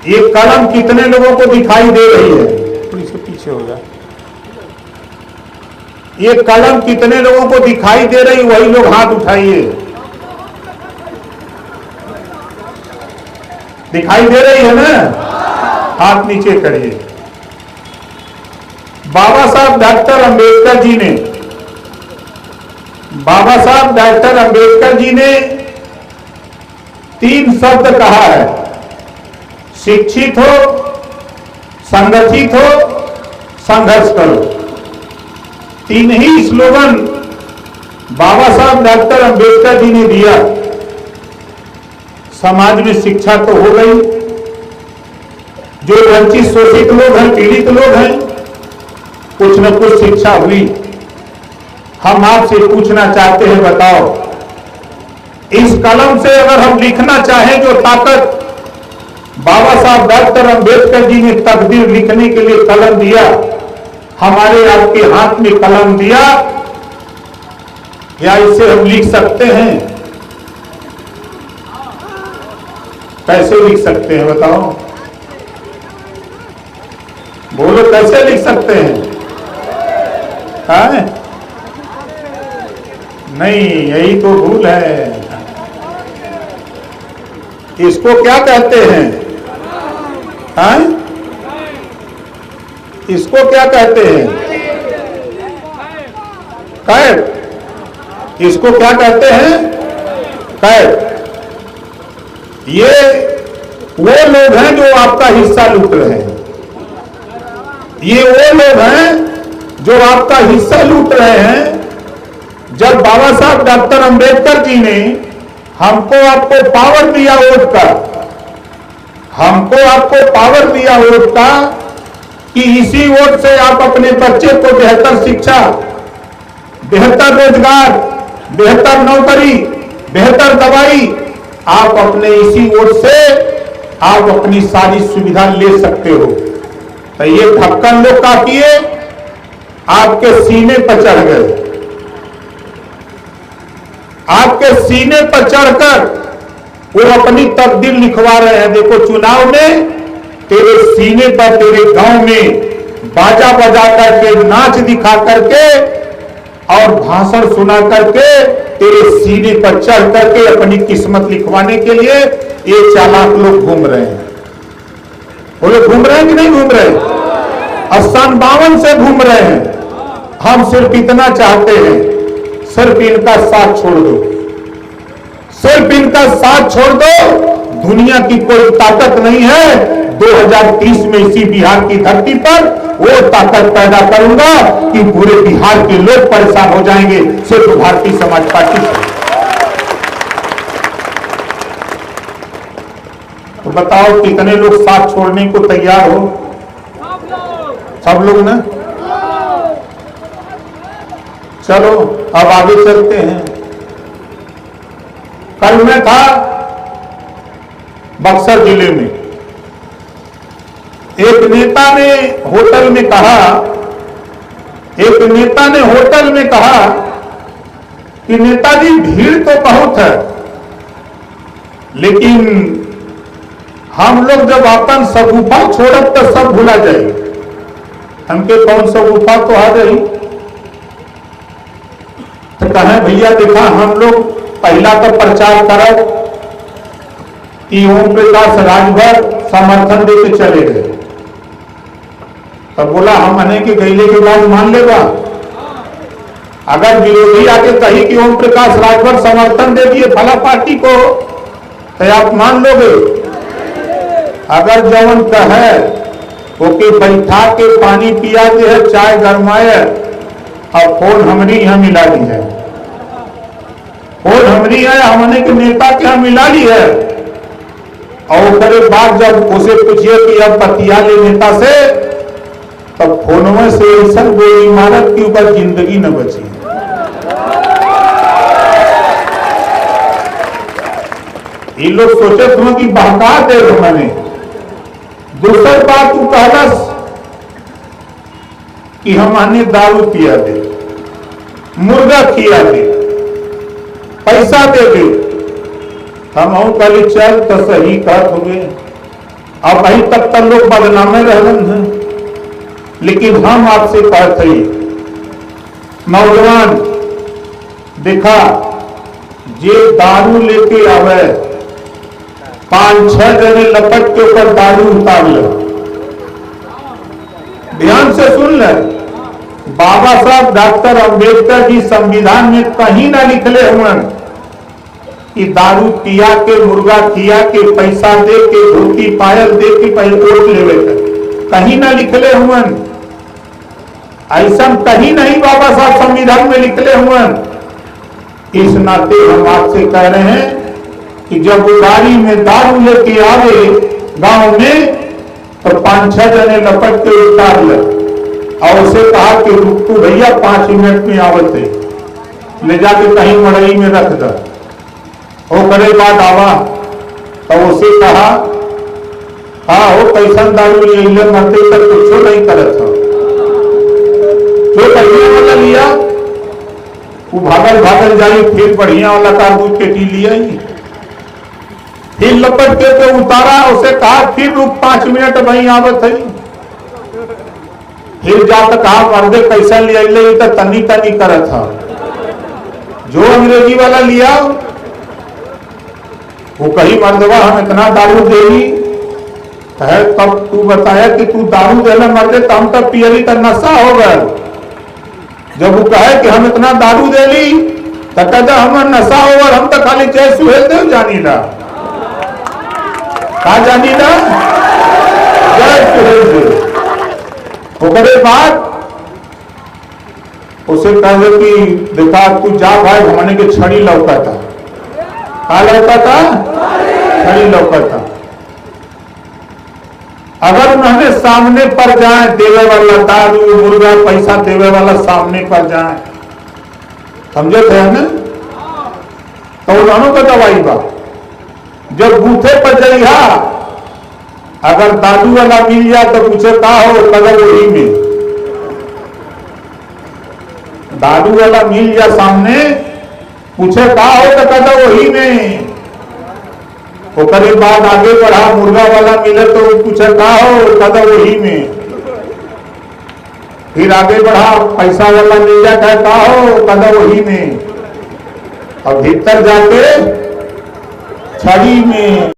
ये कलम कितने लोगों को दिखाई दे रही है? पुलिस के पीछे होगा। ये कलम कितने लोगों को दिखाई दे रही, वही लोग हाथ उठाइए। दिखाई दे रही है ना? हाथ नीचे करिए। बाबा साहब डॉक्टर अंबेडकर जी ने, बाबा साहब डॉक्टर अंबेडकर जी ने 3 शब्द कहा है, शिक्षित हो, संगठित हो, संघर्ष करो। 3 ही स्लोगन बाबा साहब डॉक्टर अंबेडकर जी ने दिया। समाज में शिक्षा तो हो गई, जो वंचित शोषित लोग हैं, पीड़ित लोग हैं, कुछ न कुछ शिक्षा हुई। हम आपसे पूछना चाहते हैं, बताओ, इस कलम से अगर हम लिखना चाहें, जो ताकत बाबा साहब डॉक्टर अंबेडकर जी ने तकदीर लिखने के लिए कलम दिया, हमारे आपके हाथ में कलम दिया, क्या इसे हम लिख सकते हैं? कैसे लिख सकते हैं बताओ? बोलो, कैसे लिख सकते हैं? नहीं, यही तो भूल है। इसको क्या कहते हैं? इसको क्या कहते हैं? कैद। इसको क्या कहते हैं? कैद। ये वो लोग हैं जो आपका हिस्सा लूट रहे हैं। ये वो लोग हैं जो आपका हिस्सा लूट रहे हैं। जब बाबा साहब डॉक्टर अंबेडकर जी ने हमको आपको पावर दिया वोट का, हमको आपको पावर दिया वोट का, कि इसी वोट से आप अपने बच्चे को बेहतर शिक्षा, बेहतर रोजगार, बेहतर नौकरी, बेहतर दवाई, आप अपने इसी वोट से आप अपनी सारी सुविधा ले सकते हो। तो ये ढक्कन लोग का किए, आपके सीने पर चढ़ गए, आपके सीने पर चढ़कर वो अपनी तकदीर लिखवा रहे हैं। देखो, चुनाव में तेरे सीने पर, तेरे गांव में बाजा बजा करके, नाच दिखा करके और भाषण सुना करके तेरे सीने पर चढ़ करके अपनी किस्मत लिखवाने के लिए ये चालाक लोग घूम रहे हैं। वो लोग घूम रहे हैं कि नहीं घूम रहे? सन 52 से घूम रहे हैं। हम सिर्फ इतना चाहते हैं, सिर्फ इनका साथ छोड़ दो, सिर्फ इनका साथ छोड़ दो। दुनिया की कोई ताकत नहीं है। 2030 में इसी बिहार की धरती पर वो ताकत पैदा करूंगा कि पूरे बिहार के लोग परेशान हो जाएंगे, सिर्फ भारतीय समाज पार्टी से। तो बताओ, कितने लोग साथ छोड़ने को तैयार हो? सब लोग ना? चलो अब आगे चलते हैं। कल मैं था बक्सर जिले में। एक नेता ने होटल में कहा, एक नेता ने होटल में कहा कि नेताजी, भीड़ तो बहुत है, लेकिन हम लोग जब अपन सगुफा छोड़ब तो सब भूला जाए। हमके कौन सगुफा तो आ गई। तो कहे, भैया देखा, हम लोग पहला तो प्रचार करो कि ओम प्रकाश राजभर समर्थन देके चले गए। तब बोला, हम मने के गईले के बाद मान लेगा। अगर विरोधी आके कही कि ओम प्रकाश राजभर समर्थन दे दिए फला पार्टी को, तो आप मान लोगे? अगर जवन कहे ओके बैठा के पानी पिया दे है, चाय गरमाए, और फोन हमरी यहाँ मिला ली है, फोन हमरी है, हमने के नेता के यहाँ मिला ली है, और उसके बाद जब उसे पूछिए कि अब बतिया ले नेता से, तब फोनों से ऐसा गोली मारत के ऊपर जिंदगी न बची। ये लोग सोचे तुम कि बहका दे मैंने। दूसरी बात तू कहलस कि हमने दारू पिया दे, मुर्गा खिया दे, पैसा दे दे। हम कहली चल तो सही कहत हुए, अब वही तक तक लोग बदनामे रहलन हैं। लेकिन हम आपसे कहते नौजवान देखा जे दारू लेके आवे 5-6 जने लपट के ऊपर दारू उतार ले। ध्यान से सुन ले, बाबा साहब डॉक्टर अंबेडकर जी संविधान में कहीं ना लिखले हुए कि दारू पिया के, मुर्गा खिया के, पैसा दे के, धोती पायल दे के पहले वोट लेवे के, कहीं ना लिखले हुए। ऐसा कहीं नहीं बाबा साहब संविधान में लिखले हुए। इस नाते हम आपसे कह रहे हैं कि जब गाड़ी में दारू लेके आवे गांव में तो 5-6 जने लपट के उतार ले और उसे कहा कि रुक तू भैया 5 मिनट में आवते, ले जाके कहीं मड़ई में रख दे। वो करे बाद आवा तो उसे कहा हाँ वो कैसा दारू ले मरते तक कुछ नहीं करत हो। जो बढ़िया वाला लिया वो भागल भागल जाई, फिर बढ़िया वाला कारबूज के टी लिया ही, फिर लपट के उतारा। उसे कहा फिर रुक 5 मिनट वहीं आवत है। फिर जाकर कहा मर्दे कैसा लिया ले तो तनी तनी करत था। जो अंग्रेजी वाला लिया वो कही मर्दवा हम इतना दारू देगी है, तब तू बताया कि तू दारू देना मर्दे तो हम तब पियली तो नशा हो गया। जब वो कहे कि हम इतना दारू दे ली तो कहता हमारा नशा हो और हम तो खाली चाहे सुहेल दे जानी ला कहा जानी ला जय सुहेल दे। ओकरे बाद उसे कहे कि देखा तू जा भाई हमने के छड़ी लौका था, कहा लौका था, छड़ी लौका था। अगर उन्होंने सामने पर जाए देवे वाला दारू मुर्गा पैसा देवे वाला सामने पर जाए, समझे थे ना, तो उन्होंने का दवाई बा। जब बूथे पर जइहा अगर दारू वाला मिल जाए तो पूछे का हो, कदम वही में दारू वाला मिल जाए सामने पूछे का हो तो कदम वही में। ओकरे बाद आगे बढ़ा मुर्गा वाला मिले तो पूछे का हो, कदम वही में। फिर आगे बढ़ा पैसा वाला मिल जाए का हो, कदम वही में। और भीतर जाके छड़ी में